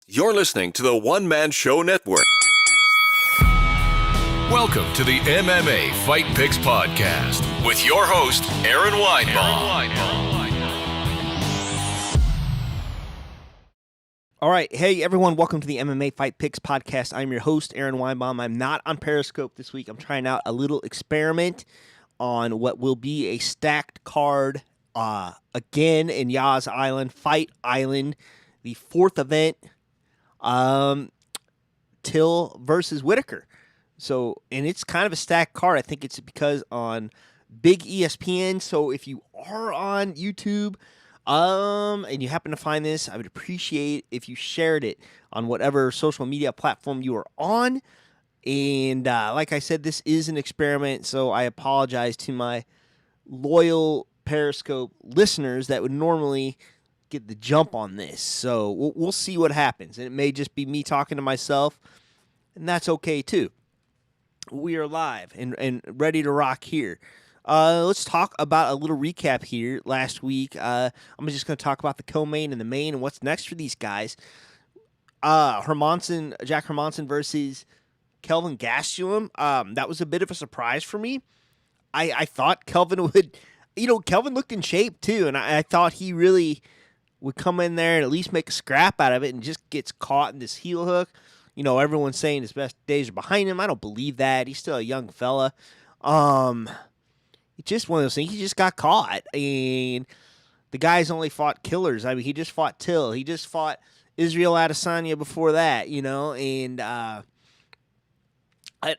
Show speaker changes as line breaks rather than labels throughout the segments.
You're listening to the One Man Show Network. Welcome to the MMA Fight Picks Podcast with your host, Aaron Weinbaum.
All right. Hey, everyone. Welcome to the MMA Fight Picks Podcast. I'm your host, Aaron Weinbaum. I'm not on Periscope this week. I'm trying out a little experiment on what will be a stacked card again in Yas Island, Fight Island, the fourth event, Till versus Whittaker. So, and it's kind of a stacked card. I think it's because on big ESPN. So if you are on YouTube, and you happen to find this, I would appreciate if you shared it on whatever social media platform you are on. And like I said, this is an experiment, so I apologize to my loyal Periscope listeners that would normally get the jump on this. So we'll see what happens. And it may just be me talking to myself, and that's okay too. We are live and ready to rock here. Let's talk about a little recap here. Last week, I'm just going to talk about the co-main and the main and what's next for these guys. Jack Hermannson versus Kelvin Gastelum. That was a bit of a surprise for me. I thought Kelvin would, Kelvin looked in shape too, and I thought he really would come in there and at least make a scrap out of it, and just gets caught in this heel hook. Everyone's saying his best days are behind him. I don't believe that. He's still a young fella. It's just one of those things. He just got caught, and the guy's only fought killers. I mean, he just fought Till. He just fought Israel Adesanya before that, and I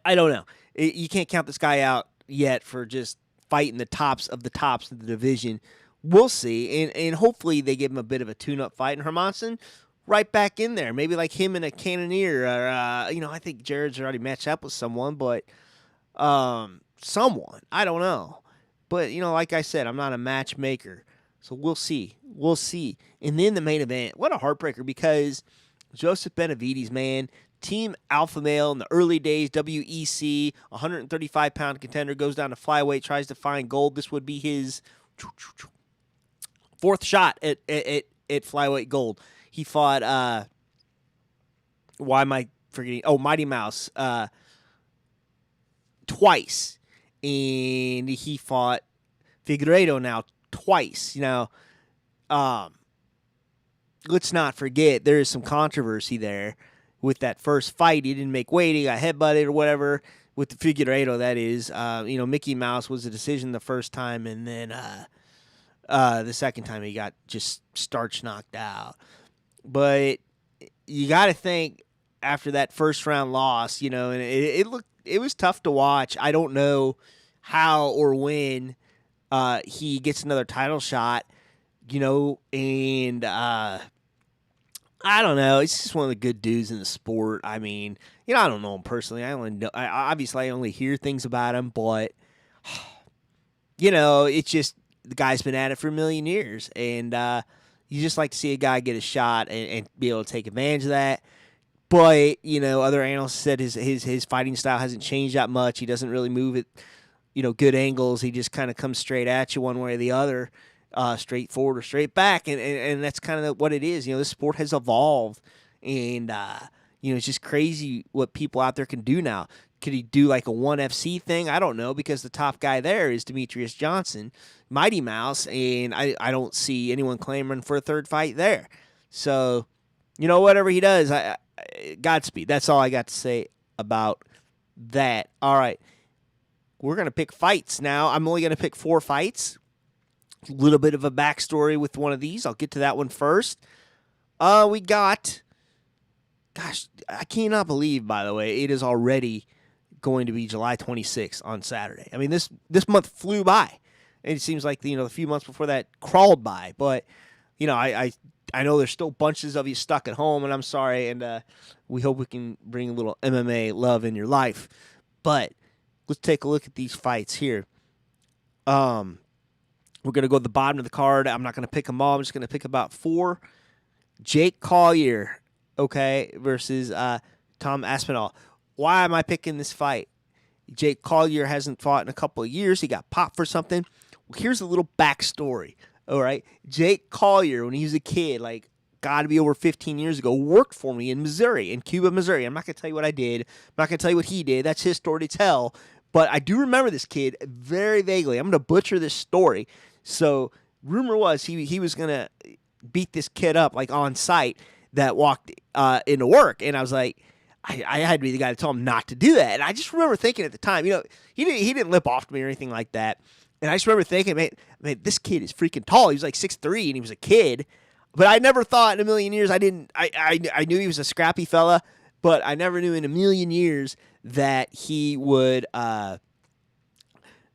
don't know. You can't count this guy out yet for just fighting the tops of the division. We'll see, and hopefully they give him a bit of a tune-up fight. And Hermannson, right back in there, maybe like him and a Cannonier, or I think Jared's already matched up with someone, but someone, I don't know. But like I said, I'm not a matchmaker, so we'll see. And then the main event, what a heartbreaker, because Joseph Benevidez, man, Team Alpha Male in the early days, WEC, 135-pound contender, goes down to flyweight, tries to find gold. This would be his fourth shot at flyweight gold. He fought, why am I forgetting? Oh, Mighty Mouse, twice. And he fought Figueiredo now twice. Let's not forget, there is some controversy there with that first fight. He didn't make weight. He got headbutted or whatever with the Figueiredo, that is. Mickey Mouse was a decision the first time, and then the second time he got just starch knocked out. But you got to think after that first round loss, and it was tough to watch. I don't know how or when he gets another title shot, and I don't know. He's just one of the good dudes in the sport. I mean, I don't know him personally. I only hear things about him, but it's just the guy's been at it for a million years, and you just like to see a guy get a shot and be able to take advantage of that. But, other analysts said his fighting style hasn't changed that much. He doesn't really move at, good angles. He just kind of comes straight at you one way or the other, straight forward or straight back. And that's kind of what it is. This sport has evolved. And, it's just crazy what people out there can do now. Could he do like a 1FC thing? I don't know, because the top guy there is Demetrius Johnson, Mighty Mouse, and I don't see anyone clamoring for a third fight there. So, whatever he does, Godspeed. That's all I got to say about that. All right. We're going to pick fights now. I'm only going to pick 4 fights. A little bit of a backstory with one of these. I'll get to that one first. We got, gosh, I cannot believe, by the way, it is already going to be July 26th on Saturday. I mean, this month flew by. It seems like, the few months before that crawled by. But, I know there's still bunches of you stuck at home, and I'm sorry, and we hope we can bring a little MMA love in your life. But let's take a look at these fights here. We're going to go to the bottom of the card. I'm not going to pick them all. I'm just going to pick about 4. Jake Collier, versus Tom Aspinall. Why am I picking this fight? Jake Collier hasn't fought in a couple of years. He got popped for something. Well, here's a little backstory. All right. Jake Collier, when he was a kid, got to be over 15 years ago, worked for me in Missouri, in Cuba, Missouri. I'm not going to tell you what I did. I'm not going to tell you what he did. That's his story to tell. But I do remember this kid very vaguely. I'm going to butcher this story. So rumor was he was going to beat this kid up like on site that walked into work. And I was like, I had to be the guy to tell him not to do that. And I just remember thinking at the time, you know, he didn't lip off to me or anything like that. And I just remember thinking, man, this kid is freaking tall. He was like 6'3", and he was a kid. But I never thought in a million years, I knew he was a scrappy fella, but I never knew in a million years that he would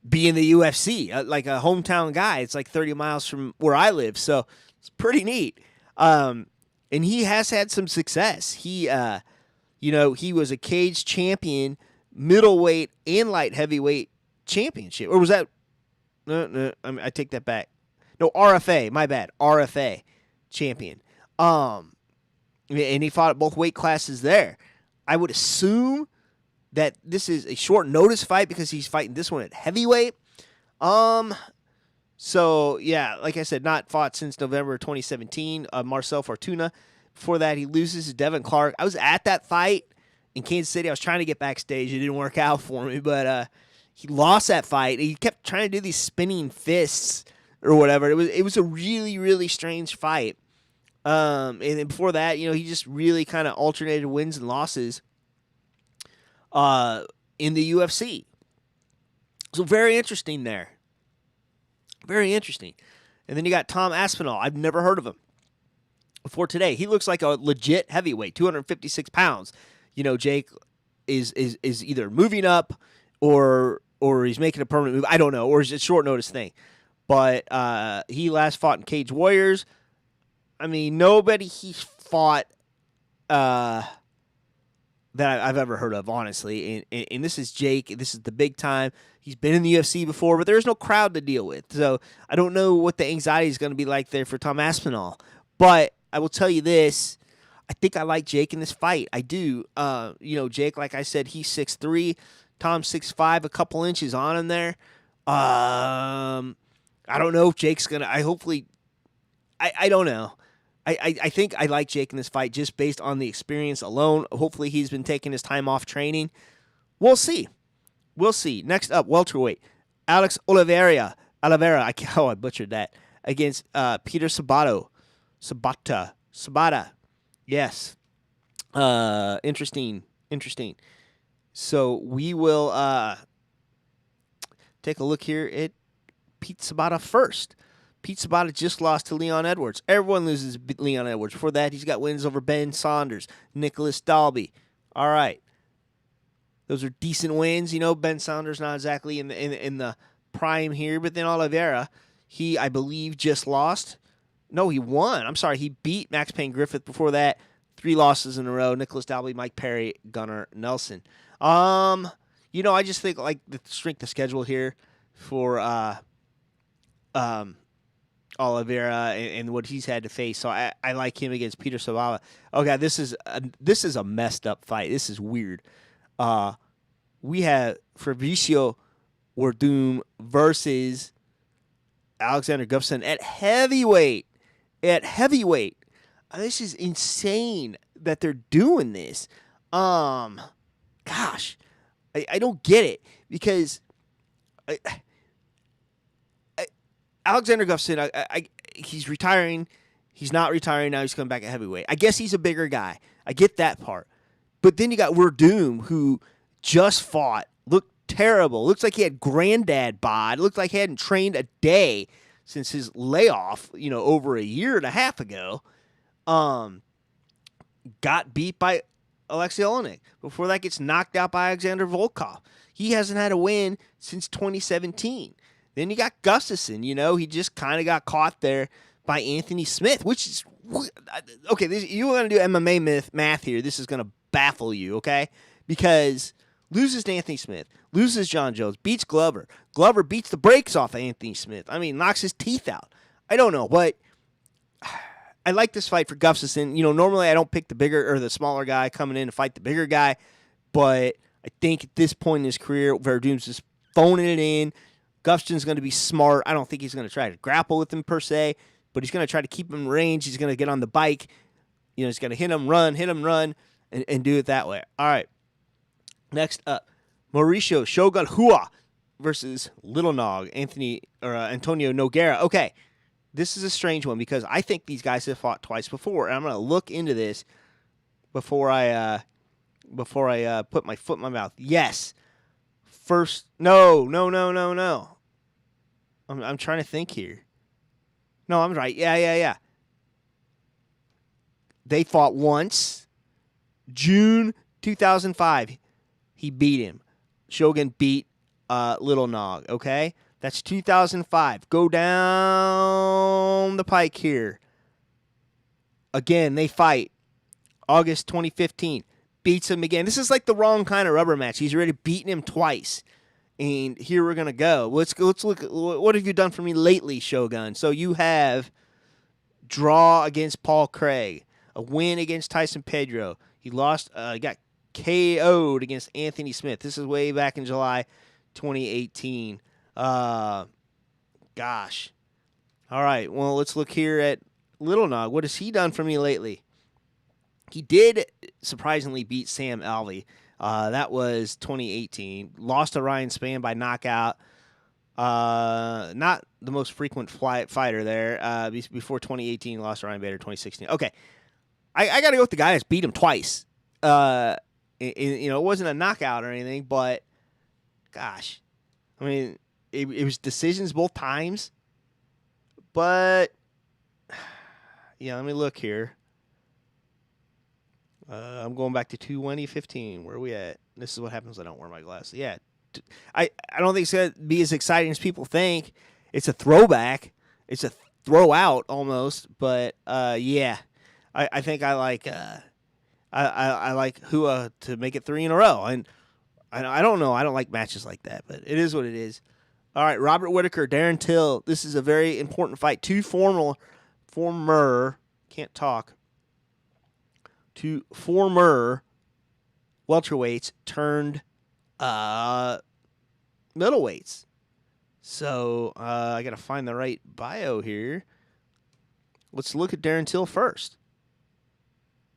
be in the UFC, like a hometown guy. It's like 30 miles from where I live, so it's pretty neat. And he has had some success. He was a cage champion, middleweight and light heavyweight championship. Or was that? No, I take that back. No, RFA. My bad. RFA champion. And he fought at both weight classes there. I would assume that this is a short notice fight because he's fighting this one at heavyweight. So yeah, like I said, not fought since November 2017. Marcel Fortuna. Before that, he loses to Devin Clark. I was at that fight in Kansas City. I was trying to get backstage. It didn't work out for me, but he lost that fight. He kept trying to do these spinning fists or whatever. It was a really, really strange fight. And then before that, you know, he just really kind of alternated wins and losses in the UFC. So very interesting there. Very interesting. And then you got Tom Aspinall. I've never heard of him before today. He looks like a legit heavyweight, 256 pounds. You know, Jake is either moving up or he's making a permanent move. I don't know. Or is it a short notice thing? But he last fought in Cage Warriors. I mean, nobody he's fought that I've ever heard of, honestly. And this is Jake. This is the big time. He's been in the UFC before, but there's no crowd to deal with. So I don't know what the anxiety is going to be like there for Tom Aspinall. But I will tell you this. I think I like Jake in this fight. I do. Jake, like I said, he's 6'3". Tom's 6'5", a couple inches on him there. I don't know if Jake's going to... I don't know. I think I like Jake in this fight just based on the experience alone. Hopefully he's been taking his time off training. We'll see. Next up, welterweight. Alex Oliveira. I butchered that. Against Peter Sabata. Yes. Interesting. So we will take a look here at Pete Sabata first. Pete Sabata just lost to Leon Edwards. Everyone loses Leon Edwards. Before that, he's got wins over Ben Saunders, Nicholas Dalby. All right. Those are decent wins. You know, Ben Saunders not exactly in the prime here, but then Oliveira, he, I believe, just lost. No, he won. I'm sorry. He beat Max Payne Griffith before that. 3 losses in a row. Nicholas Dalby, Mike Perry, Gunnar Nelson. I just think like the strength of schedule here for Oliveira and what he's had to face. So I like him against Peter Sabata. Okay, this is a messed up fight. This is weird. We have Fabricio Werdum versus Alexander Gustafsson at heavyweight. This is insane that they're doing this. Gosh, I don't get it because Alexander Gustafsson, he's retiring. He's not retiring now. He's coming back at heavyweight. I guess he's a bigger guy. I get that part. But then you got Werdum, who just fought, looked terrible. Looks like he had granddad bod. Looked like he hadn't trained a day since his layoff, over a year and a half ago. Got beat by Alexei Olenek. Before that, gets knocked out by Alexander Volkov. He hasn't had a win since 2017. Then you got Gustafsson. He just kind of got caught there by Anthony Smith, which is okay. You want to do MMA math here? This is going to baffle you, okay? Because loses to Anthony Smith, loses John Jones, beats Glover. Glover beats the brakes off of Anthony Smith. I mean, knocks his teeth out. I don't know, but I like this fight for Gustafsson. Normally I don't pick the bigger or the smaller guy coming in to fight the bigger guy, but I think at this point in his career, Verdum's just phoning it in. Gustafsson's going to be smart. I don't think he's going to try to grapple with him per se, but he's going to try to keep him in range. He's going to get on the bike, He's going to hit him, run, and do it that way. All right. Next up, Mauricio Shogun Hua versus Little Nog, Antonio Nogueira. Okay, this is a strange one because I think these guys have fought twice before, and I'm going to look into this before I put my foot in my mouth. Yes. First, no. I'm trying to think here. No, I'm right. Yeah. They fought once. June 2005. He beat him. Shogun beat Little Nog, okay? That's 2005. Go down the pike here. Again, they fight. August 2015. Beats him again. This is like the wrong kind of rubber match. He's already beaten him twice. And here we're going to go. Let's look at what have you done for me lately, Shogun? So you have draw against Paul Craig, a win against Tyson Pedro. He lost, got KO'd against Anthony Smith. This is way back in July 2018. Gosh. All right, well, let's look here at Little Nog. What has he done for me lately? He did surprisingly beat Sam Alvey. That was 2018. Lost to Ryan Spann by knockout. Not the most frequent fighter there. Before 2018, lost to Ryan Bader 2016. Okay. I got to go with the guy that's beat him twice. It wasn't a knockout or anything, but gosh. I mean, it was decisions both times. But, yeah, let me look here. I'm going back to 2015. Where are we at? This is what happens when I don't wear my glasses. Yeah. I don't think it's going to be as exciting as people think. It's a throwback. It's a throw out almost. But, yeah. I think I like I like Hua to make it 3 in a row. And I don't know. I don't like matches like that. But it is what it is. All right, Robert Whittaker, Darren Till. This is a very important fight. Two former welterweights turned middleweights. So I got to find the right bio here. Let's look at Darren Till first.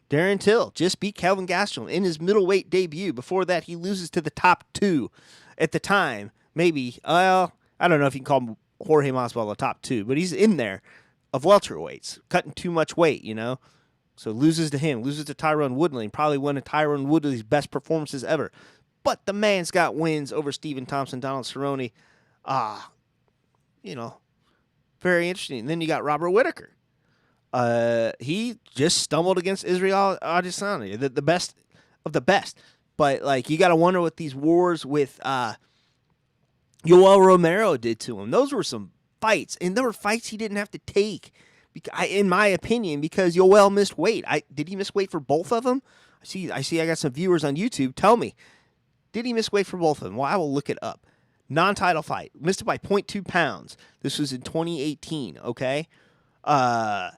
Darren Till just beat Kelvin Gastelum in his middleweight debut. Before that, he loses to the top 2 at the time. Maybe, I don't know if you can call Jorge Masvidal the top 2, but he's in there of welterweights, cutting too much weight, So loses to him, loses to Tyrone Woodley, probably one of Tyrone Woodley's best performances ever. But the man's got wins over Stephen Thompson, Donald Cerrone. Very interesting. And then you got Robert Whittaker. He just stumbled against Israel Adesanya, the best of the best. But, you got to wonder what these wars with Yoel Romero did to him. Those were some fights, and there were fights he didn't have to take, in my opinion, because Yoel missed weight. Did he miss weight for both of them? I see. I got some viewers on YouTube. Tell me, did he miss weight for both of them? Well, I will look it up. Non-title fight, missed it by 0.2 pounds. This was in 2018. Okay, and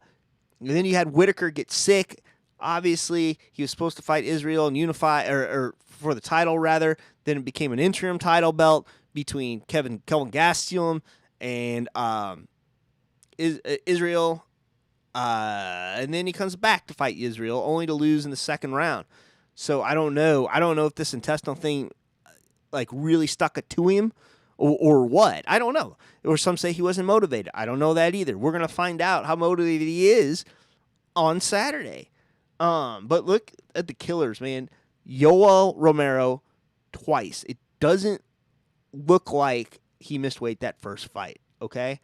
then you had Whittaker get sick. Obviously, he was supposed to fight Israel and unify, or for the title rather. Then it became an interim title belt between Kelvin Gastelum and Israel, and then he comes back to fight Israel, only to lose in the second round. So I don't know. I don't know if this intestinal thing really stuck it to him or what. I don't know. Or some say he wasn't motivated. I don't know that either. We're gonna find out how motivated he is on Saturday. But look at the killers, man. Yoel Romero twice. It doesn't look like he missed weight that first fight, okay?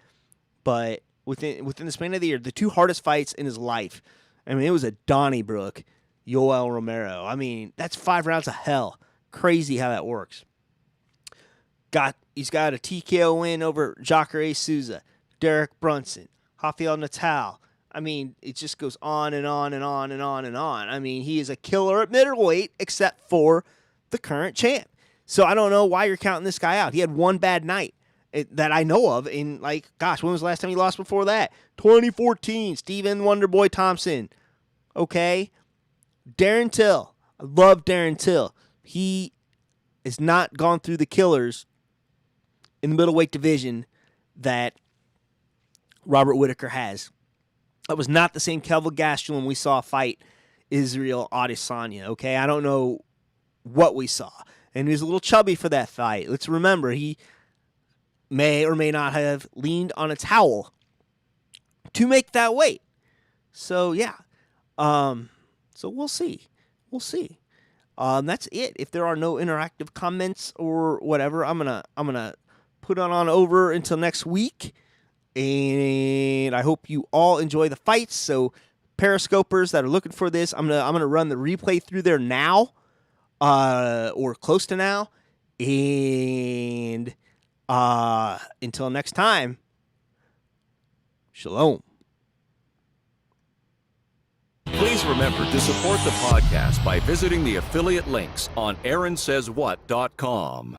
But within the span of the year, the 2 hardest fights in his life, I mean, it was a Donnybrook, Yoel Romero. I mean, that's 5 rounds of hell. Crazy how that works. He's got a TKO win over Jacare Souza, Derek Brunson, Rafael Natal. I mean, it just goes on and on and on and on and on. I mean, he is a killer at middleweight except for the current champ. So I don't know why you're counting this guy out. He had one bad night that I know of in, when was the last time he lost before that? 2014, Stephen Wonderboy Thompson. Okay? Darren Till. I love Darren Till. He has not gone through the killers in the middleweight division that Robert Whittaker has. That was not the same Kelvin Gastelum we saw fight Israel Adesanya, okay? I don't know what we saw. And he was a little chubby for that fight. Let's remember, he may or may not have leaned on a towel to make that weight. So, yeah. So we'll see. We'll see. That's it. If there are no interactive comments or whatever, I'm gonna put it on over until next week. And I hope you all enjoy the fights. So Periscopers that are looking for this, I'm gonna run the replay through there now, or close to now. And until next time, shalom.
Please remember to support the podcast by visiting the affiliate links on AaronSaysWhat.com.